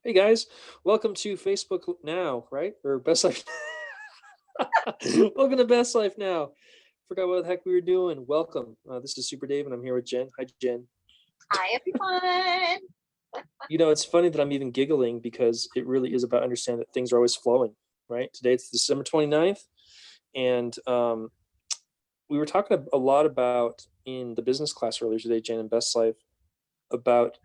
Hey guys, welcome to Facebook Now, right? Or Best Life. Welcome to Best Life Now. Forgot what the heck we were doing. Welcome. This is Super Dave, and I'm here with Jen. Hi, Jen. Hi, everyone. It's funny that I'm even giggling because it really is about understanding that things are always flowing, right? Today it's December 29th, and we were talking a lot about in the business class earlier today, Jen, and Best Life, about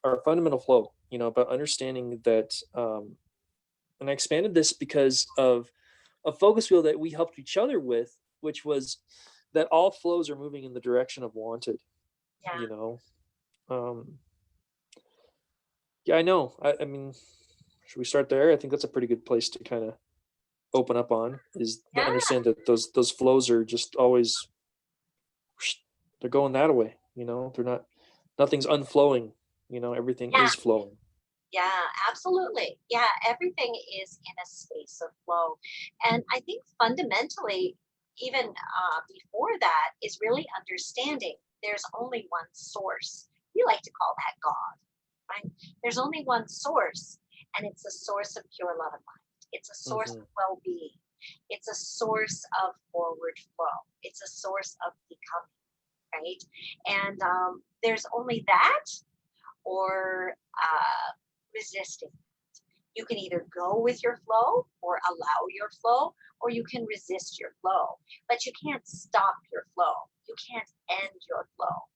our fundamental flow, about understanding that. And I expanded this because of a focus wheel that we helped each other with, which was that all flows are moving in the direction of wanted. Yeah, You know, um, yeah, I know. I mean, should we start there? I think that's a pretty good place to kind of open up on is to yeah, understand that those flows are just always they're going that way. They're not nothing's unflowing. Everything yeah, is flowing. yeah, absolutely. Yeah, everything is in a space of flow. And I think fundamentally, even before that, is really understanding there's only one source. We like to call that God, right? There's only one source, and it's a source of pure love and light. It's a source of Hmm. well being. It's a source of forward flow. It's a source of becoming, right? And there's only that or resisting. You can either go with your flow or allow your flow, or you can resist your flow. But you can't stop your flow. You can't end your flow.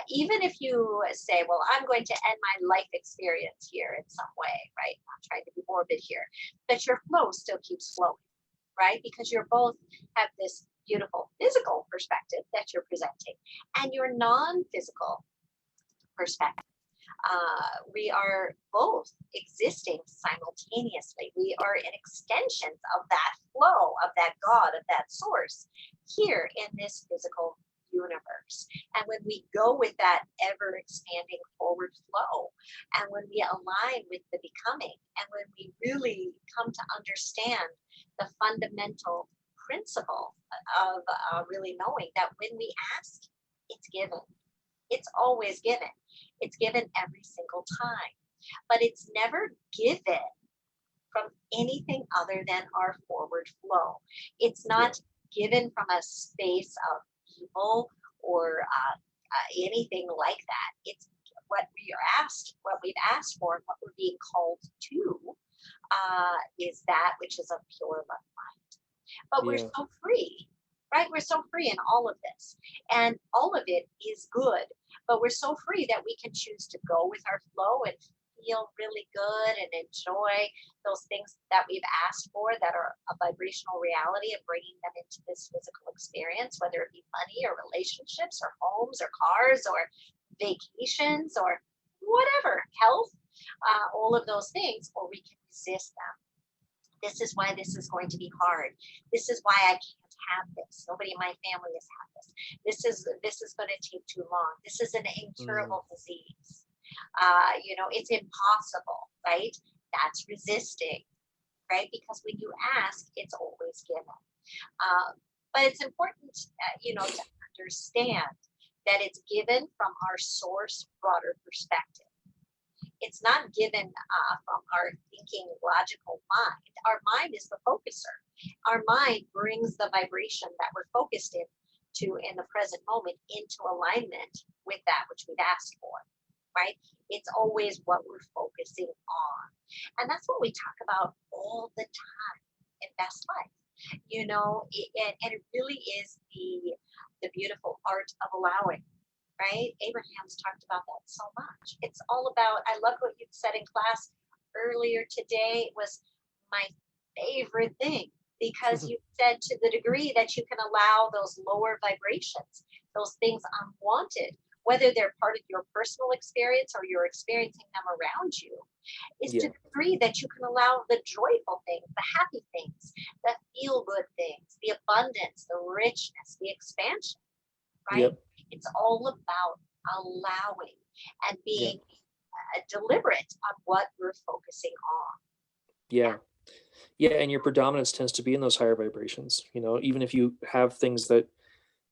Even if you say, well, I'm going to end my life experience here in some way, right? I'm trying to be morbid here, but your flow still keeps flowing, right? Because you're both have this beautiful physical perspective that you're presenting and your non physical perspective. We are both existing simultaneously. We are an extension of that flow, of that God, of that source here in this physical universe. And when we go with that ever expanding forward flow, and when we align with the becoming, and when we really come to understand the fundamental principle of really knowing that when we ask, it's given. It's always given. It's given every single time, but it's never given from anything other than our forward flow. It's Yeah. not given from a space of evil or anything like that. It's what we are asked, what we've asked for, and what we're being called to is that which is of pure love mind. But we're Yeah. so free, right? We're so free in all of this. And all of it is good, but we're so free that we can choose to go with our flow and feel really good and enjoy those things that we've asked for that are a vibrational reality and bringing them into this physical experience, whether it be money or relationships or homes or cars or vacations or whatever, health, all of those things, or we can resist them. This is why this is going to be hard. This is why I can't have this. Nobody in my family has had this. This is going to take too long. This is an Mm. incurable disease. It's impossible, right? That's resisting, right? Because when you ask, it's always given. But it's important, to understand that it's given from our source broader perspective. It's not given from our thinking logical mind. Our mind is the focuser. Our mind brings the vibration that we're focused in the present moment into alignment with that which we've asked for, right? It's always what we're focusing on. And that's what we talk about all the time in Best Life. And it really is the beautiful art of allowing, right? Abraham's talked about that so much. It's all about, I love what you said in class earlier today. It was my favorite thing because you said to the degree that you can allow those lower vibrations, those things unwanted, whether they're part of your personal experience or you're experiencing them around you, is to Yeah. the degree that you can allow the joyful things, the happy things, the feel good things, the abundance, the richness, the expansion, right? Yep. It's all about allowing and Yeah. being deliberate on what we're focusing on. Yeah. Yeah, and your predominance tends to be in those higher vibrations, even if you have things that,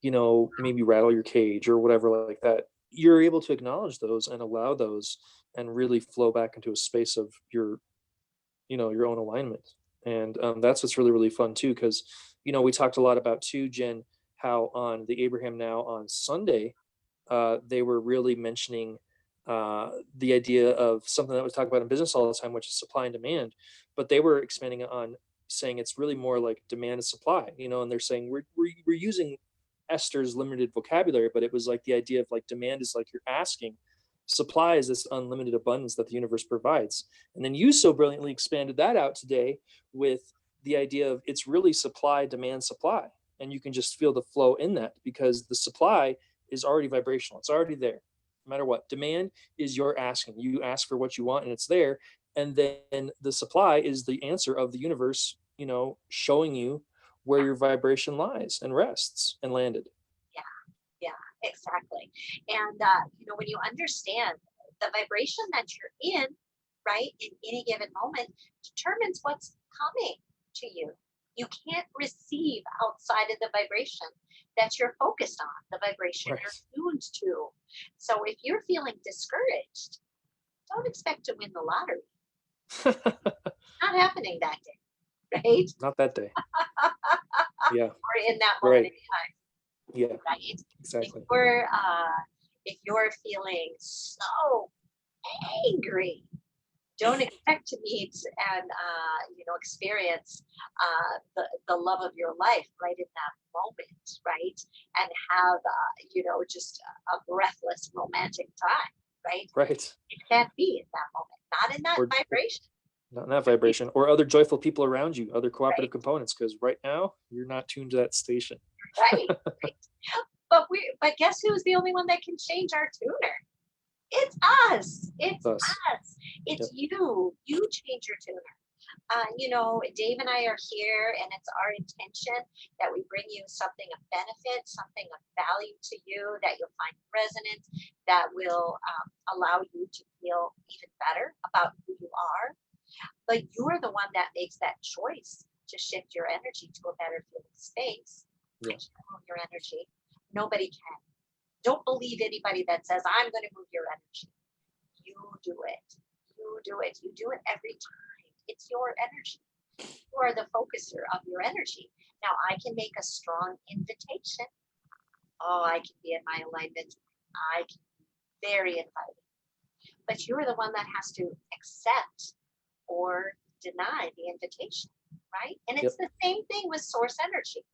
maybe rattle your cage or whatever like that. you're able to acknowledge those and allow those and really flow back into a space of your, your own alignment. And that's what's really, really fun too. Cause, we talked a lot about too, Jen, how on the Abraham Now on Sunday, they were really mentioning the idea of something that we talk about in business all the time, which is supply and demand. But they were expanding it on saying it's really more like demand and supply, and they're saying we're using Esther's limited vocabulary, but it was like the idea of like demand is like you're asking, supply is this unlimited abundance that the universe provides. And then you so brilliantly expanded that out today with the idea of it's really supply, demand, supply. And you can just feel the flow in that because the supply is already vibrational. It's already there, no matter what. Demand is your asking. You ask for what you want and it's there. And then the supply is the answer of the universe, showing you where your vibration lies and rests and landed. Yeah, yeah, exactly. And when you understand the vibration that you're in, right, in any given moment, determines what's coming to you. You can't receive outside of the vibration that you're focused on, the vibration Right. you're tuned to. So if you're feeling discouraged, don't expect to win the lottery. Not happening that day, right? Not that day. Yeah. Or in that moment Right. in time, Yeah. right? If Exactly. you're feeling so angry, don't expect to meet and experience the love of your life right in that moment, right? And have just a breathless romantic time, right? Right. It can't be in that moment, not in that Or vibration, not in that vibration or other joyful people around you, other right? cooperative components, because right now you're not tuned to that station. Right, right. But guess who's the only one that can change our tuner? It's us. It's Thus. us. It's Yep. you. You change your tuner. Dave and I are here, and it's our intention that we bring you something of benefit, something of value to you, that you'll find resonance, that will allow you to feel even better about who you are. But you're the one that makes that choice to shift your energy to a better feeling space. I Yeah. can't move your energy. Nobody can. Don't believe anybody that says, I'm going to move your energy. You do it. You do it. You do it every time. It's your energy. You are the focuser of your energy. Now, I can make a strong invitation. Oh, I can be in my alignment. I can be very inviting. But you're the one that has to accept or deny the invitation, right? And it's Yep. the same thing with source energy,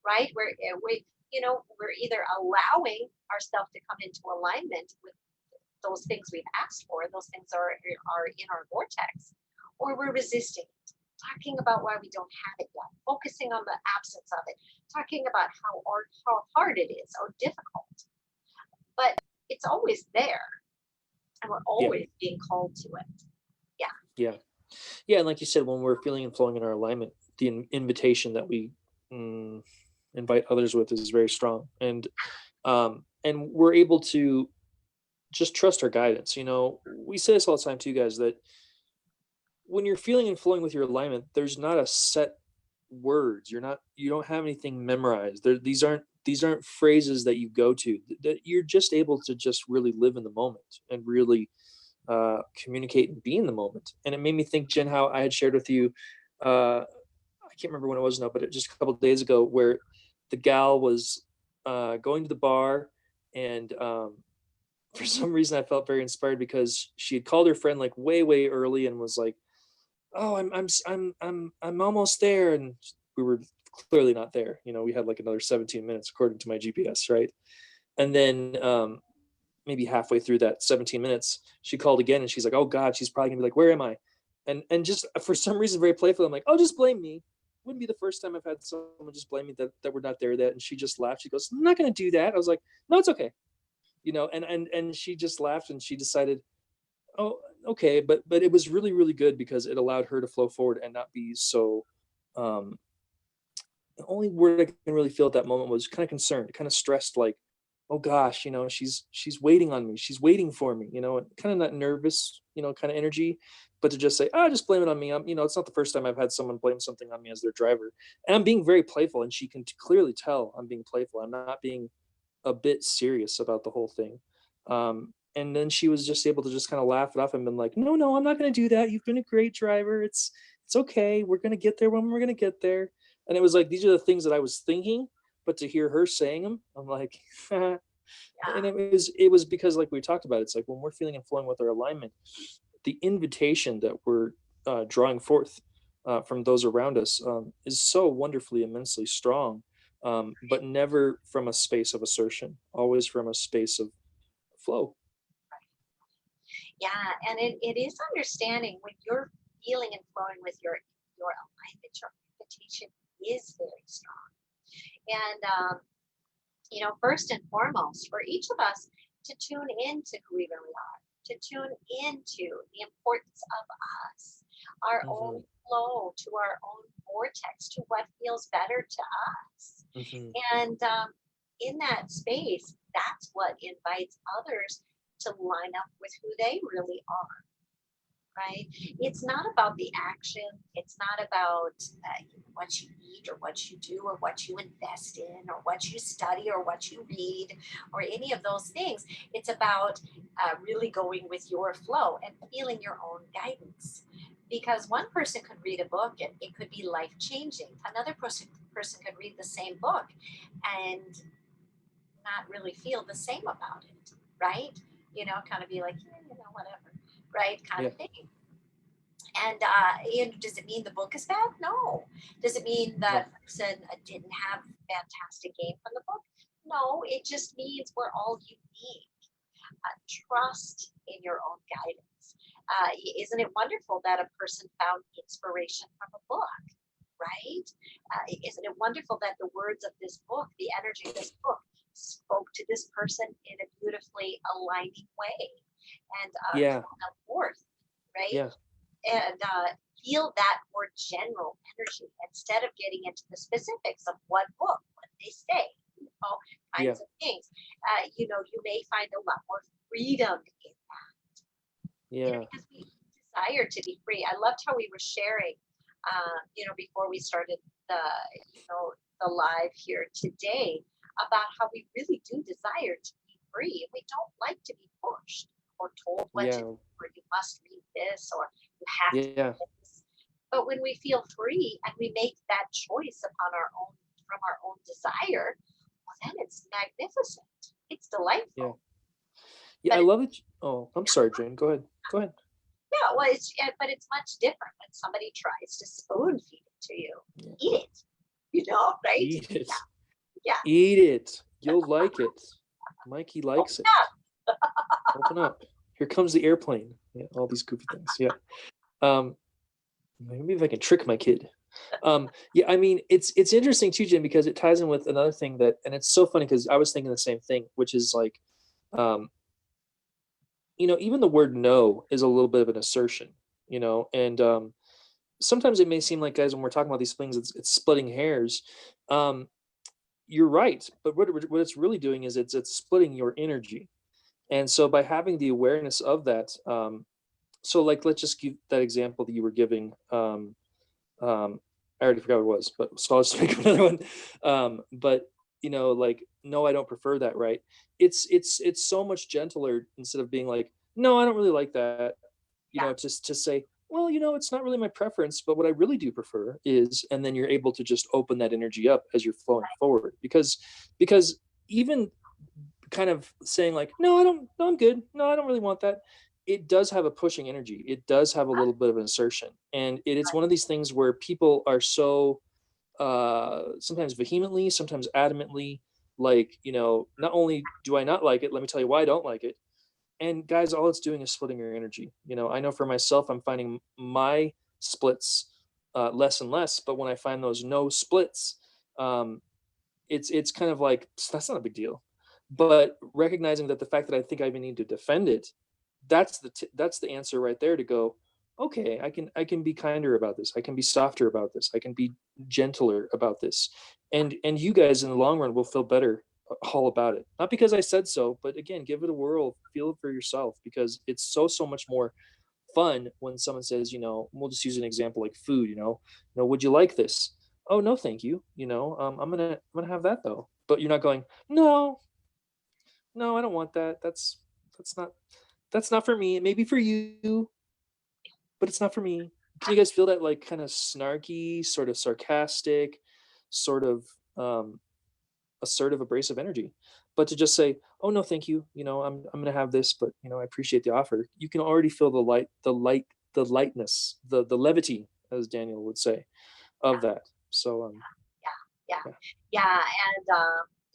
right? Where we're either allowing ourselves to come into alignment with those things we've asked for, those things are in our vortex, or we're resisting it, talking about why we don't have it yet, focusing on the absence of it, talking about how hard it is or difficult. But it's always there, and we're Yeah. always being called to it. Yeah, Yeah. Yeah. And like you said, when we're feeling and flowing in our alignment, the invitation that we mm, invite others with is very strong. And we're able to just trust our guidance. We say this all the time too, guys, that when you're feeling and flowing with your alignment, there's not a set words. You don't have anything memorized. These aren't phrases that you go to. That you're just able to just really live in the moment and really communicate and be in the moment. And it made me think, Jen, how I had shared with you. I can't remember when it was now, but just a couple of days ago, where the gal was going to the bar, and for some reason, I felt very inspired because she had called her friend like way, way early and was like, "Oh, I'm almost there," and we were clearly not there. We had like another 17 minutes according to my GPS, right? And then maybe halfway through that 17 minutes, she called again and she's like, "Oh God," she's probably gonna be like, "Where am I?" And just for some reason, very playful, I'm like, "Oh, just blame me." Wouldn't be the first time I've had someone just blame me that we're not there yet. And she just laughed. She goes, "I'm not gonna do that." I was like, "No, it's okay." And she just laughed and she decided, oh, okay, but it was really, really good because it allowed her to flow forward and not be so. Um, the only word I can really feel at that moment was kind of concerned, kind of stressed, like, oh gosh, she's waiting on me, she's waiting for me, and kind of not nervous, kind of energy, but to just say, just blame it on me. It's not the first time I've had someone blame something on me as their driver, and I'm being very playful, and she can clearly tell I'm being playful. I'm not being a bit serious about the whole thing. And then she was just able to just kind of laugh it off and been like, no, no, I'm not going to do that. You've been a great driver. It's okay. We're going to get there when we're going to get there. And it was like, these are the things that I was thinking, but to hear her saying them, I'm like, and Yeah. it was because like we talked about, it's like when we're feeling and flowing with our alignment, the invitation that we're drawing forth from those around us is so wonderfully, immensely strong, but never from a space of assertion, always from a space of flow. Yeah, and it is understanding when you're feeling and flowing with your alignment, your invitation is very strong. And first and foremost, for each of us to tune into who we really are, to tune into the importance of us, our Hmm. own flow, to our own vortex, to what feels better to us. Hmm. And in that space, that's what invites others to line up with who they really are, right? It's not about the action. It's not about what you eat or what you do or what you invest in or what you study or what you read or any of those things. It's about really going with your flow and feeling your own guidance. Because one person could read a book and it could be life changing. Another person could read the same book and not really feel the same about it, right? Kind of be like, yeah, whatever, right? Kind Yeah. of thing. And does it mean the book is bad? No. Does it mean No. that person didn't have fantastic game from the book? No. It just means we're all unique. Trust in your own guidance. Isn't it wonderful that a person found inspiration from a book, right? Isn't it wonderful that the words of this book, the energy of this book, spoke to this person in a beautifully aligning way and Yeah. called them forth, right? Yeah. And feel that more general energy instead of getting into the specifics of what book, what they say, Yeah. kinds of things. You may find a lot more freedom in that, Yeah. because we desire to be free. I loved how we were sharing, before we started the, the live here today about how we really do desire to be free. We don't like to be pushed or told what to do, Yeah. or you must read this, or you have to Yeah. do this. But when we feel free and we make that choice upon our own from our own desire, well, then it's magnificent. It's Yeah. delightful. Yeah. But I it's love it. Oh, I'm sorry, Jane. Go ahead. Go ahead. Yeah, well, but it's much different when somebody tries to spoon feed it to you. Yeah. Eat it, right? Eat it. Yeah, Eat it. You'll like it. Mikey likes it. yeah, Open up. Here comes the airplane. Yeah, all these goofy things. Yeah. Um, maybe if I can trick my kid. Yeah, I mean, it's interesting too, Jim, because it ties in with another thing that, and it's so funny because I was thinking the same thing, which is like, um, even the word no is a little bit of an assertion, and sometimes it may seem like, guys, when we're talking about these things, it's splitting hairs. Um, you're right, but what it's really doing is it's splitting your energy. And so by having the awareness of that, so like let's just give that example that you were giving. I already forgot what it was, but so I'll just make another one. But like, no, I don't prefer that, right? It's so much gentler instead of being like, no, I don't really like that. yeah, Just to say, well, it's not really my preference, but what I really do prefer is, and then you're able to just open that energy up as you're flowing forward, because even kind of saying like, no, I don't, no, I'm good, no, I don't really want that, it does have a pushing energy, it does have a little bit of an assertion, and it's one of these things where people are so sometimes vehemently, sometimes adamantly, like, not only do I not like it, let me tell you why I don't like it. And guys, all it's doing is splitting your energy. I know for myself, I'm finding my splits less and less, but when I find those no splits, um, it's kind of like, that's not a big deal. But recognizing that the fact that I think I even need to defend it, that's the answer right there to go, okay, I can be kinder about this, I can be softer about this, I can be gentler about this, and you guys in the long run will feel better all about it. Not because I said so, but again, give it a whirl, feel it for yourself, because it's so much more fun when someone says, we'll just use an example like food, would you like this? Oh, no, thank you. I'm gonna have that though. But you're not going, no, no, I don't want that. that's not that's not for me. It may be for you, but it's not for me. Can you guys feel that like kind of snarky, sort of sarcastic, sort of assertive, abrasive energy? But to just say, "Oh no, thank you. I'm going to have this, but I appreciate the offer." You can already feel the lightness, the levity, as Daniel would say, of that. So Yeah, yeah, yeah. yeah, and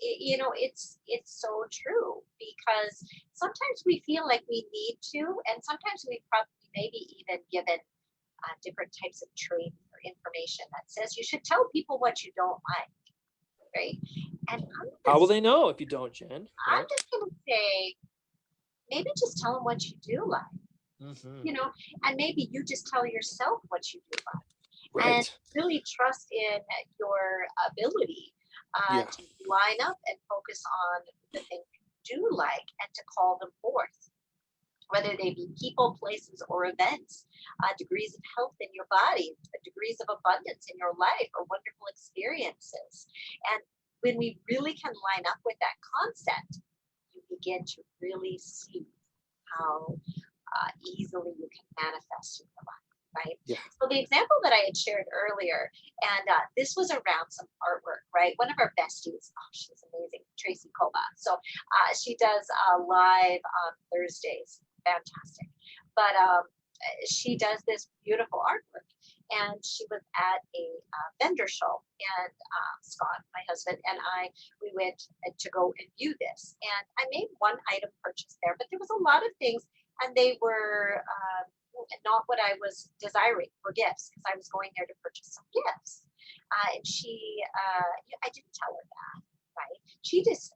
it's so true because sometimes we feel like we need to, and sometimes we probably maybe even given different types of training or information that says you should tell people what you don't like, right? And How will they know if you don't, Jen? I'm Right? just gonna say maybe just tell them what you do like, Hmm. you know, and maybe you just tell yourself what you do like, and Right. really trust in your ability Yeah. to line up and focus on the things you do like and to call them forth, whether they be people, places, or events, degrees of health in your body, degrees of abundance in your life, or wonderful experiences. And when we really can line up with that concept, you begin to really see how easily you can manifest in your life, right? Yeah. So the example that I had shared earlier, and this was around some artwork, right? One of our besties, oh, she's amazing, Tracy Koba. So she does live on Thursdays, fantastic. But she does this beautiful artwork. And she was at a vendor show, and Scott, my husband, and we went to go and view this. And I made one item purchase there, but there was a lot of things and they were not what I was desiring for gifts because I was going there to purchase some gifts. And I didn't tell her that, right?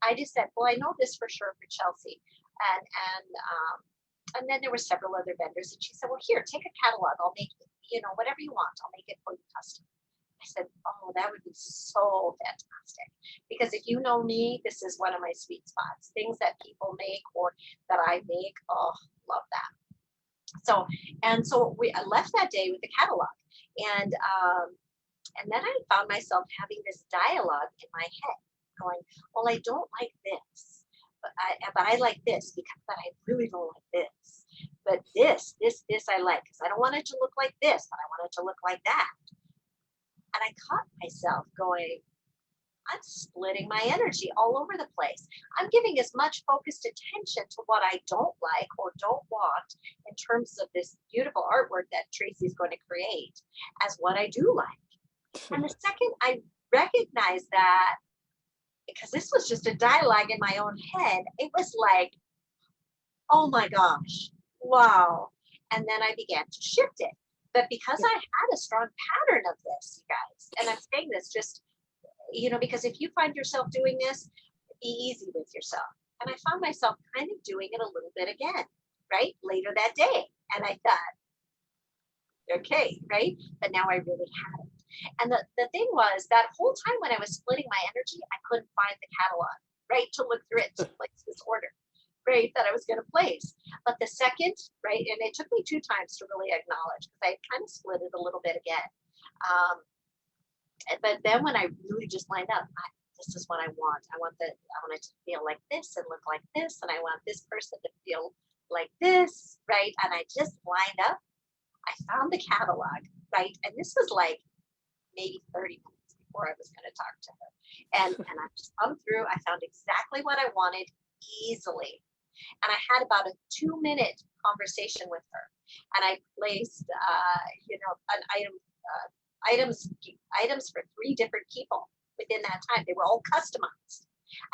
I just said, well, I know this for sure for Chelsea, and and um, and then there were several other vendors, and she said, well, here, take a catalog. I'll make it, whatever you want. I'll make it for you custom. I said, oh, that would be so fantastic. Because if you know me, this is one of my sweet spots. Things that people make or that I make, oh, love that. So I left that day with the catalog. And and then I found myself having this dialogue in my head going, well, I don't like this. But I like this but I really don't like this. But this I like because I don't want it to look like this, but I want it to look like that. And I caught myself going, I'm splitting my energy all over the place. I'm giving as much focused attention to what I don't like or don't want in terms of this beautiful artwork that Tracy's going to create as what I do like. And the second I recognized that, because this was just a dialogue in my own head, it was like, oh my gosh, wow. And then I began to shift it. But because I had a strong pattern of this, you guys, and I'm saying this just because if you find yourself doing this, be easy with yourself. And I found myself kind of doing it a little bit again, right? Later that day. And I thought, okay, right? But now I really had it. And the thing was that whole time when I was splitting my energy, I couldn't find the catalog, right? To look through it to place this order, right? That I was going to place. But the second, right? And it took me 2 times to really acknowledge because I kind of split it a little bit again. Um, but then when I really just lined up, this is what I want. I want it to feel like this and look like this, and I want this person to feel like this, right? And I just lined up. I found the catalog, right? And this was like maybe 30 minutes before I was going to talk to her, and I just thumbed through. I found exactly what I wanted easily, and I had about a 2-minute conversation with her, and I placed, an item. Items for 3 different people within that time. They were all customized.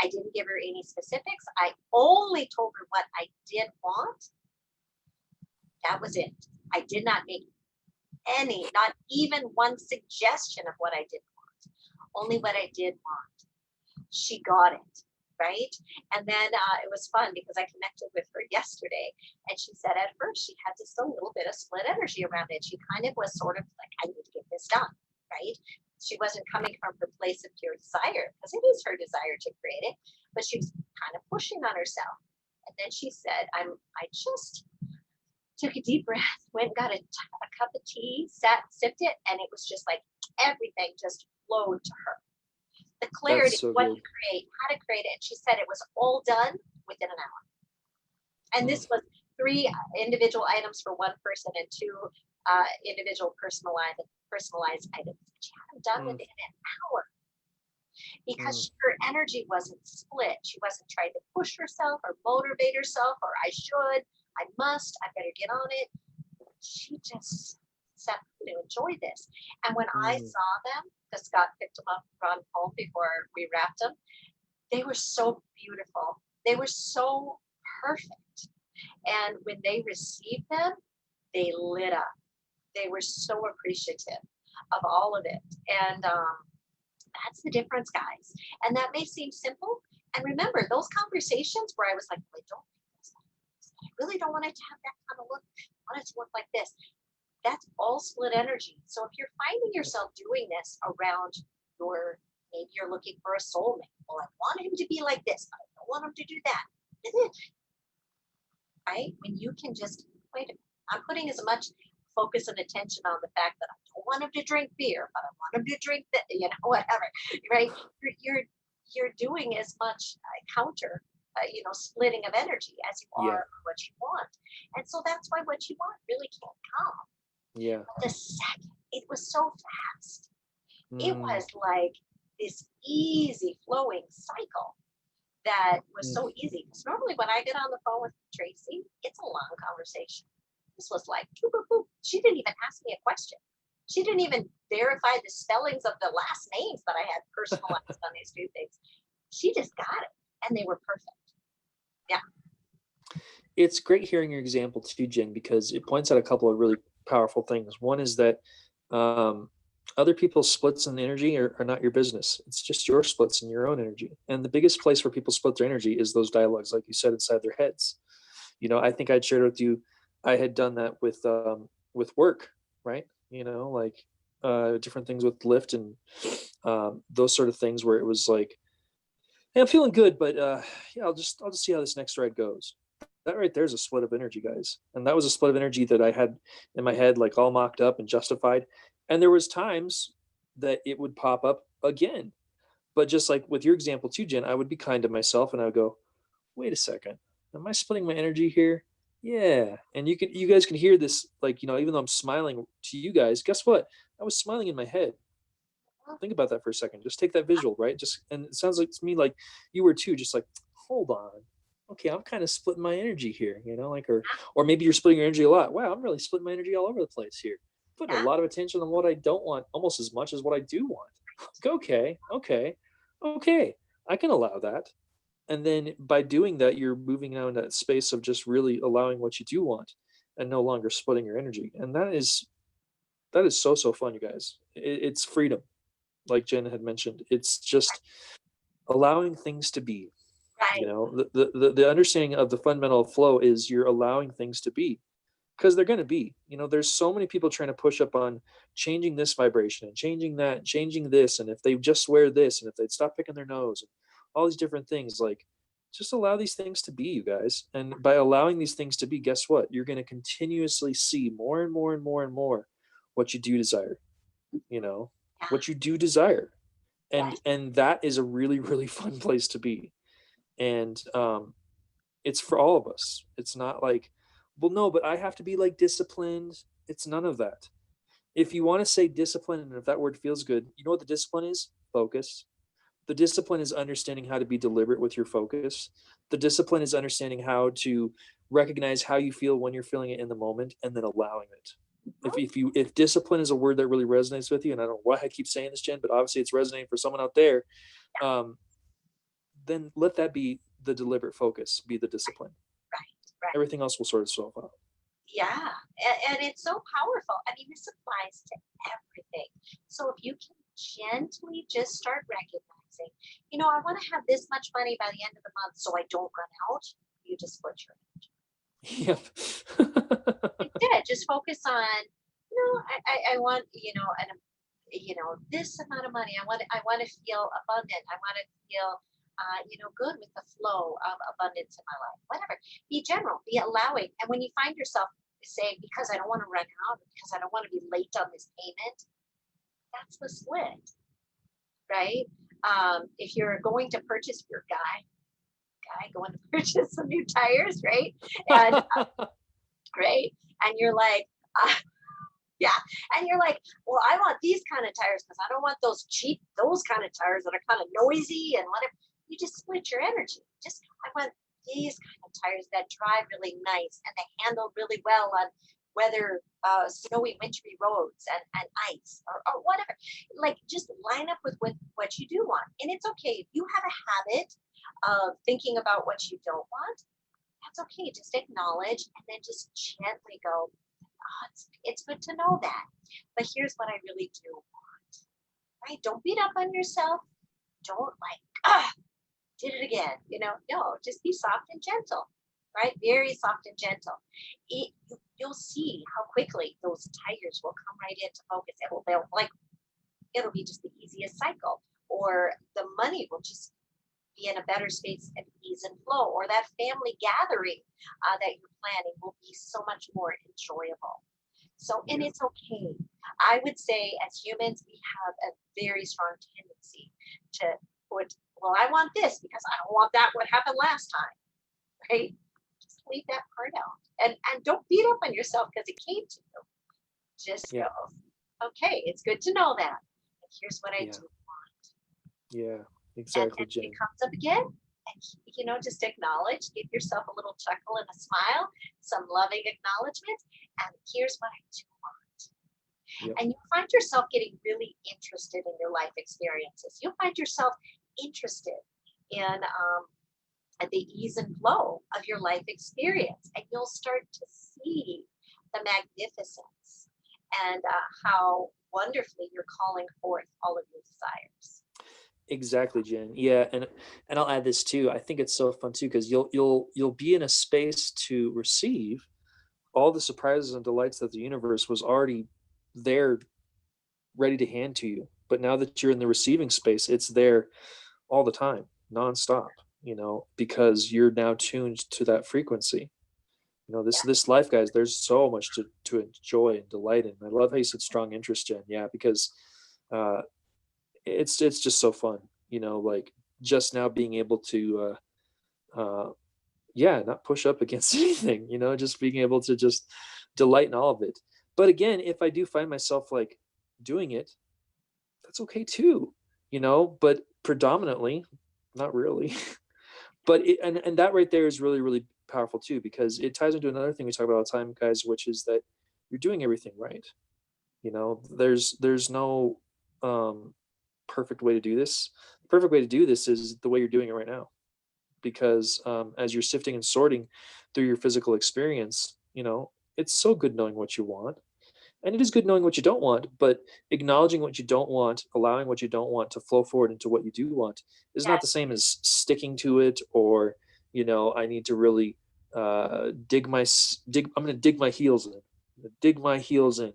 I didn't give her any specifics. I only told her what I did want. That was it. I did not make not even one suggestion of what I did want. Only what I did want. She got it, right? And then it was fun because I connected with her yesterday, and she said at first she had just a little bit of split energy around it. She kind of was sort of like, I need to get this done, right? She wasn't coming from her place of pure desire because it is her desire to create it, but she was kind of pushing on herself. And then she said, I just took a deep breath, went and got a cup of tea, sipped it, and it was just like everything just flowed to her. The That's clarity of so what good. to create, how to create it. And she said it was all done within an hour. And Mm, this was 3 individual items for one person and 2 individual personalized items that she had them done mm, within an hour mm, because her energy wasn't split. She wasn't trying to push herself or motivate herself or I should, I must, I better get on it. She just said to enjoy this. And when I mm, saw them, because Scott picked them up and brought them home before we wrapped them, they were so beautiful. They were so perfect. And when they received them, they lit up. They were so appreciative of all of it. And that's the difference, guys. And that may seem simple. And remember, those conversations where I was like, well, I don't think this. I really don't want it to have that kind of look. I want it to look like this. That's all split energy. So if you're finding yourself doing this around your, maybe you're looking for a soulmate. Well, I want him to be like this, but I don't want him to do that. Right? When you can just wait a minute, I'm putting as much focus and attention on the fact that I don't want him to drink beer, but I want him to drink that, whatever. Right? You're doing as much counter, splitting of energy as you yeah, are what you want, and so that's why what you want really can't come. yeah, But the second it was so fast, it mm, was like this easy flowing cycle that was mm. so easy. Because normally when I get on the phone with Tracy, it's a long conversation. This was like, boop, boop, boop. She didn't even ask me a question. She didn't even verify the spellings of the last names that I had personalized on these 2 things. She just got it, and they were perfect. Yeah. It's great hearing your example too, Jen, because it points out a couple of really powerful things. One is that um, other people's splits in energy are not your business. It's just your splits in your own energy. And the biggest place where people split their energy is those dialogues, like you said, inside their heads. I think I'd shared with you, I had done that with work, right? Like different things with Lyft and those sort of things where it was like, hey, I'm feeling good, but yeah, I'll just see how this next ride goes. That right there's a split of energy, guys. And that was a split of energy that I had in my head, like all mocked up and justified. And there was times that it would pop up again. But just like with your example too, Jen, I would be kind to myself and I would go, wait a second, am I splitting my energy here? Yeah. And you guys can hear this, like, even though I'm smiling to you guys, guess what? I was smiling in my head. Think about that for a second. Just take that visual, right? Just and it sounds like to me like you were too, just like, hold on. Okay, I'm kind of splitting my energy here, like or maybe you're splitting your energy a lot. Wow, I'm really splitting my energy all over the place here. Putting a Yeah. lot of attention on what I don't want almost as much as what I do want. Okay, okay, okay. I can allow that. And then by doing that, you're moving out in that space of just really allowing what you do want and no longer splitting your energy. And that is so fun, you guys. It's freedom, like Jen had mentioned. It's just allowing things to be. Right. The understanding of the fundamental flow is you're allowing things to be because they're going to be. There's so many people trying to push up on changing this vibration and changing that, and changing this, and if they just wear this, and if they'd stop picking their nose, and all these different things, like just allow these things to be, you guys. And by allowing these things to be, guess what? You're going to continuously see more and more and more and more what you do desire. You know Yeah. what you do desire, and Yes. and that is a really really fun place to be. And it's for all of us. It's not like, well, no, but I have to be like disciplined. It's none of that. If you want to say discipline, and if that word feels good, you know what the discipline is? Focus. The discipline is understanding how to be deliberate with your focus. The discipline is understanding how to recognize how you feel when you're feeling it in the moment, and then allowing it. If discipline is a word that really resonates with you, and I don't know why I keep saying this, Jen, but obviously it's resonating for someone out there, um, then let that be the deliberate focus, be the discipline. Right. Right. Everything else will sort itself out. Yeah, and it's so powerful. I mean, this applies to everything. So if you can gently just start recognizing, I want to have this much money by the end of the month so I don't run out, you just put your Yep. instead just focus on, I want, this amount of money. I want to feel abundant. I want to feel good with the flow of abundance in my life. Whatever. Be general, be allowing. And when you find yourself saying, because I don't want to run out, because I don't want to be late on this payment, that's the split, right? If you're going to purchase your guy, guy going to purchase some new tires, right? And right, and you're like, uh, yeah, and you're like, well, I want these kind of tires because I don't want those cheap, those kind of tires that are kind of noisy and whatever. You just split your energy. Just I want these kind of tires that drive really nice and they handle really well on whether snowy, wintry roads and ice or whatever. Like just line up with what you do want. And it's okay if you have a habit of thinking about what you don't want. That's okay. Just acknowledge and then just gently go, oh, it's good to know that. But here's what I really do want, right? Don't beat up on yourself. Don't like, did it again. No, just be soft and gentle, right? Very soft and gentle. You'll see how quickly those tires will come right into focus. It'll be just the easiest cycle, or the money will just be in a better space and ease and flow, or that family gathering that you're planning will be so much more enjoyable. So, and it's okay. I would say as humans, we have a very strong tendency to put, well, I want this because I don't want that what happened last time, right? Just leave that part out. And don't beat up on yourself because it came to you. Just Yeah. go, okay, it's good to know that. And here's what I Yeah. do want. Yeah. And Exactly, if it Jen. comes up again, and just acknowledge, give yourself a little chuckle and a smile, some loving acknowledgement. And here's what I do want. Yep. And you'll find yourself getting really interested in your life experiences. You'll find yourself interested in the ease and flow of your life experience. And you'll start to see the magnificence and how wonderfully you're calling forth all of your desires. Exactly, Jen. Yeah, and I'll add this too. I think it's so fun too because you'll be in a space to receive all the surprises and delights that the universe was already there, ready to hand to you. But now that you're in the receiving space, it's there all the time, nonstop. Because you're now tuned to that frequency. This Yeah. this life, guys. There's so much to enjoy and delight in. I love how you said strong interest, Jen. Yeah, because uh, it's just so fun. Like just now being able to yeah, not push up against anything, just being able to just delight in all of it. But again, if I do find myself like doing it, that's okay too, but predominantly not really. But and that right there is really, really powerful too, because it ties into another thing we talk about all the time, guys, which is that you're doing everything right. There's no perfect way to do this. The perfect way to do this is the way you're doing it right now, because as you're sifting and sorting through your physical experience, it's so good knowing what you want, and it is good knowing what you don't want, but acknowledging what you don't want, allowing what you don't want to flow forward into what you do want is not the Yes. same as sticking to it, or I need to really dig. I'm going to dig my heels in. I'm gonna dig my heels in,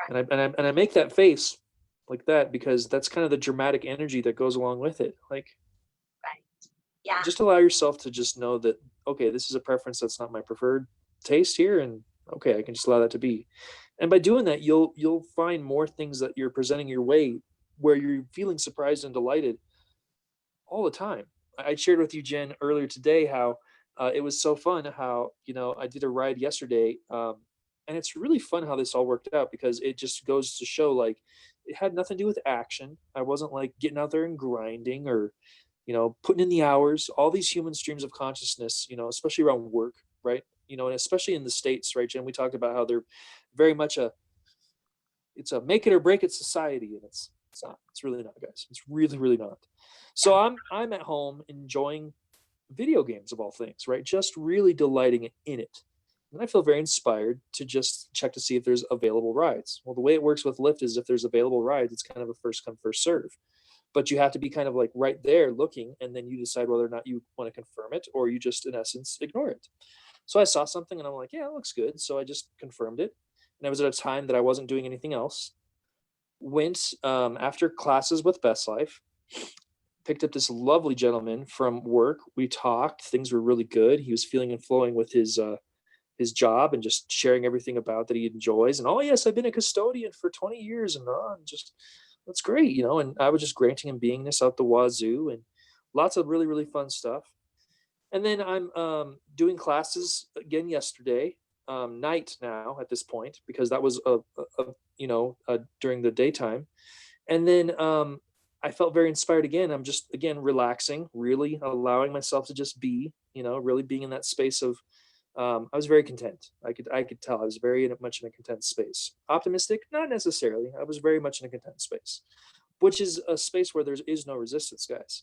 Right. and I make that face like that because that's kind of the dramatic energy that goes along with it. Like, Right. Yeah. just allow yourself to just know that, okay, this is a preference that's not my preferred taste here, and okay, I can just allow that to be. And by doing that, you'll find more things that you're presenting your way where you're feeling surprised and delighted all the time. I shared with you, Jen, earlier today how it was so fun how I did a ride yesterday, and it's really fun how this all worked out because it just goes to show like it had nothing to do with action. I wasn't like getting out there and grinding or putting in the hours. All these human streams of consciousness, especially around work, right? And especially in the States, right, Jen? We talked about how they're very much it's a make it or break it society, and it's not. It's really not, guys. It's really, really not. Yeah. So I'm at home enjoying video games of all things, right? Just really delighting in it. And I feel very inspired to just check to see if there's available rides. Well, the way it works with Lyft is if there's available rides, it's kind of a first come, first serve. But you have to be kind of like right there looking, and then you decide whether or not you want to confirm it or you just, in essence, ignore it. So I saw something and I'm like, yeah, it looks good. So I just confirmed it. And I was at a time that I wasn't doing anything else. Went after classes with Best Life, picked up this lovely gentleman from work. We talked. Things were really good. He was feeling and flowing with his job and just sharing everything about that he enjoys. And oh yes, I've been a custodian for 20 years, and just that's great. And I was just granting him beingness out the wazoo and lots of really, really fun stuff. And then I'm doing classes again yesterday, night now at this point, because that was during the daytime. And then I felt very inspired again. I'm just again relaxing, really allowing myself to just be, really being in that space of. I was very content. I could tell I was very much in a content space. Optimistic, not necessarily. I was very much in a content space, which is a space where there is no resistance, guys.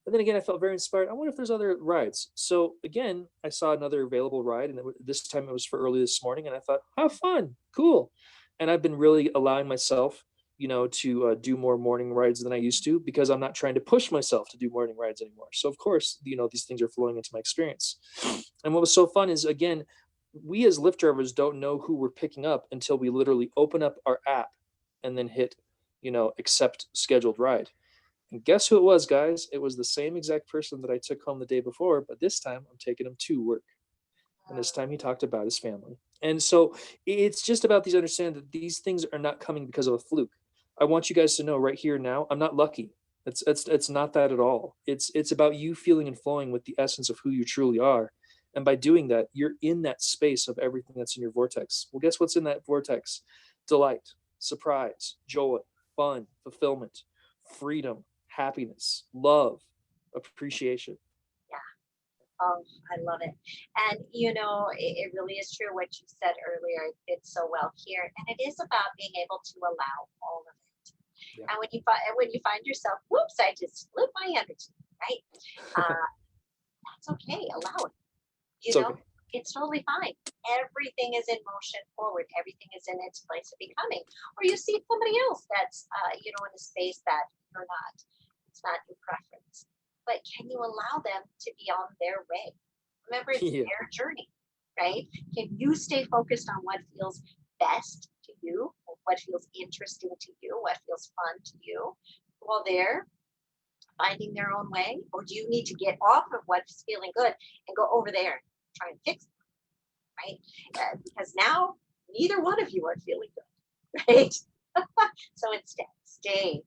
And then again, I felt very inspired. I wonder if there's other rides. So again, I saw another available ride, and this time it was for early this morning. And I thought, how fun, cool. And I've been really allowing myself, to do more morning rides than I used to, because I'm not trying to push myself to do morning rides anymore. So of course, these things are flowing into my experience. And what was so fun is, again, we as Lyft drivers don't know who we're picking up until we literally open up our app and then hit, accept scheduled ride. And guess who it was, guys? It was the same exact person that I took home the day before, but this time I'm taking him to work. And this time he talked about his family. And so it's just about these understand that these things are not coming because of a fluke. I want you guys to know right here now, I'm not lucky. It's not that at all. It's about you feeling and flowing with the essence of who you truly are. And by doing that, you're in that space of everything that's in your vortex. Well, guess what's in that vortex? Delight, surprise, joy, fun, fulfillment, freedom, happiness, love, appreciation. Yeah. Oh, I love it. And it really is true what you said earlier. It fits so well here. And it is about being able to allow all of it. Yeah. And when you find yourself, whoops, I just split my energy, right? Uh, that's okay. Allow it. You It's know, okay. it's totally fine. Everything is in motion forward. Everything is in its place of becoming. Or you see somebody else that's, in a space that you're not. It's not your preference. But can you allow them to be on their way? Remember, it's Yeah. their journey, right? Can you stay focused on what feels best to you, what feels interesting to you, what feels fun to you, while they're finding their own way? Or do you need to get off of what's feeling good and go over there and try and fix it, right? Because now neither one of you are feeling good, right? So instead, stay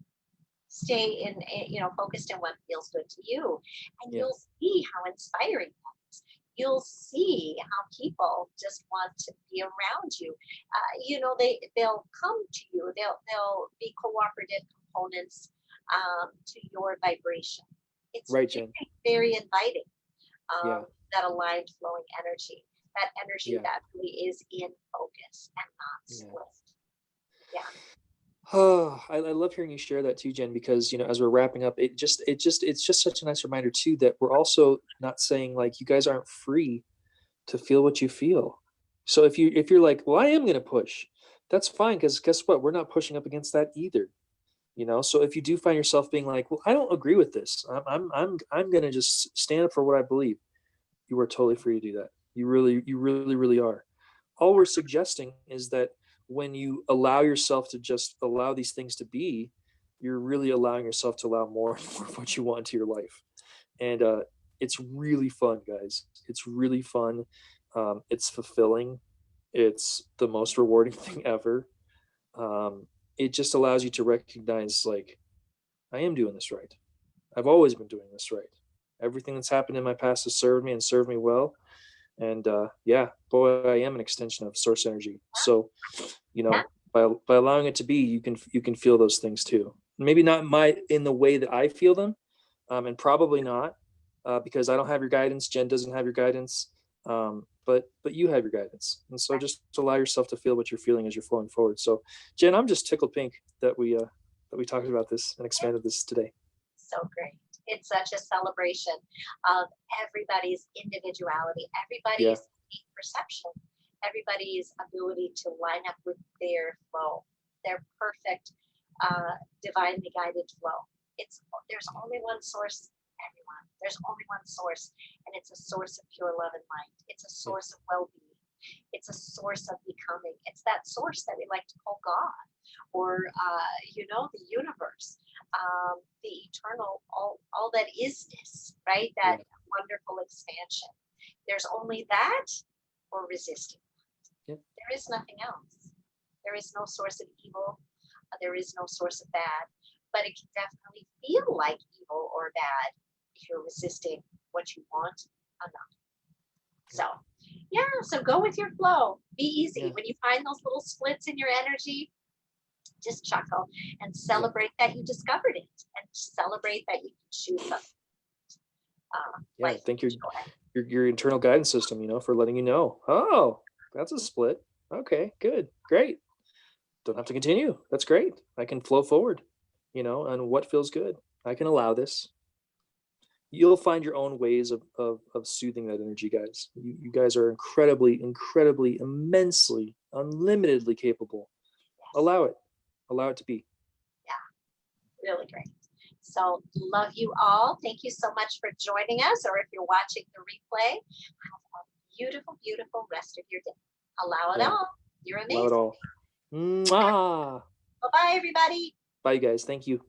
focused on what feels good to you, and Yeah. you'll see how inspiring that is. You'll see how people just want to be around you. They'll come to you. They'll be cooperative components to your vibration. It's Right, Jen. very, very inviting. Yeah. That aligned flowing energy, that energy Yeah. that really is in focus and not Yeah. split. Yeah. Oh, I love hearing you share that too, Jen, because as we're wrapping up, it's just such a nice reminder too that we're also not saying like you guys aren't free to feel what you feel. So if you're like, well, I am gonna push, that's fine, because guess what? We're not pushing up against that either. So if you do find yourself being like, well, I don't agree with this, I'm gonna just stand up for what I believe, you are totally free to do that. You really are. All we're suggesting is that when you allow yourself to just allow these things to be, you're really allowing yourself to allow more and more of what you want into your life. And it's really fun, guys. It's really fun. It's fulfilling. It's the most rewarding thing ever. It just allows you to recognize, like, I am doing this right. I've always been doing this right. Everything that's happened in my past has served me and served me well. And yeah, boy, I am an extension of source energy. So, Yeah. by allowing it to be, you can feel those things too. Maybe not in the way that I feel them, and probably not, because I don't have your guidance. Jen doesn't have your guidance, but you have your guidance, and so just allow yourself to feel what you're feeling as you're flowing forward. So, Jen, I'm just tickled pink that we talked about this and expanded this today. So great. It's such a celebration of everybody's individuality, Yeah, everybody's unique perception, everybody's ability to line up with their flow, their perfect, divinely guided flow. There's only one source, everyone. There's only one source, and it's a source of pure love and light. It's a yeah, source of well-being. It's a source of becoming. It's that source that we like to call God, or the universe, the eternal, all that is this, right? That yeah, wonderful expansion. There's only that or resisting. yeah. There is nothing else. There is no source of evil. There is no source of bad. But it can definitely feel like evil or bad if you're resisting what you want, enough. So, yeah, so go with your flow. Be easy. Yeah. When you find those little splits in your energy, just chuckle and Yeah. celebrate that you discovered it and celebrate that you can choose something. Yeah. Life. Thank Go ahead. your internal guidance system, for letting you know. Oh, that's a split. Okay, good. Great. Don't have to continue. That's great. I can flow forward, on what feels good. I can allow this. You'll find your own ways of soothing that energy, guys. You guys are incredibly, incredibly, immensely, unlimitedly capable. Yes. Allow it to be. Yeah, really great. So, love you all. Thank you so much for joining us, or if you're watching the replay, have a beautiful, beautiful rest of your day. Allow it Yeah, all. You're allow it amazing. all. Mwah! Bye bye, everybody. Bye, you guys. Thank you.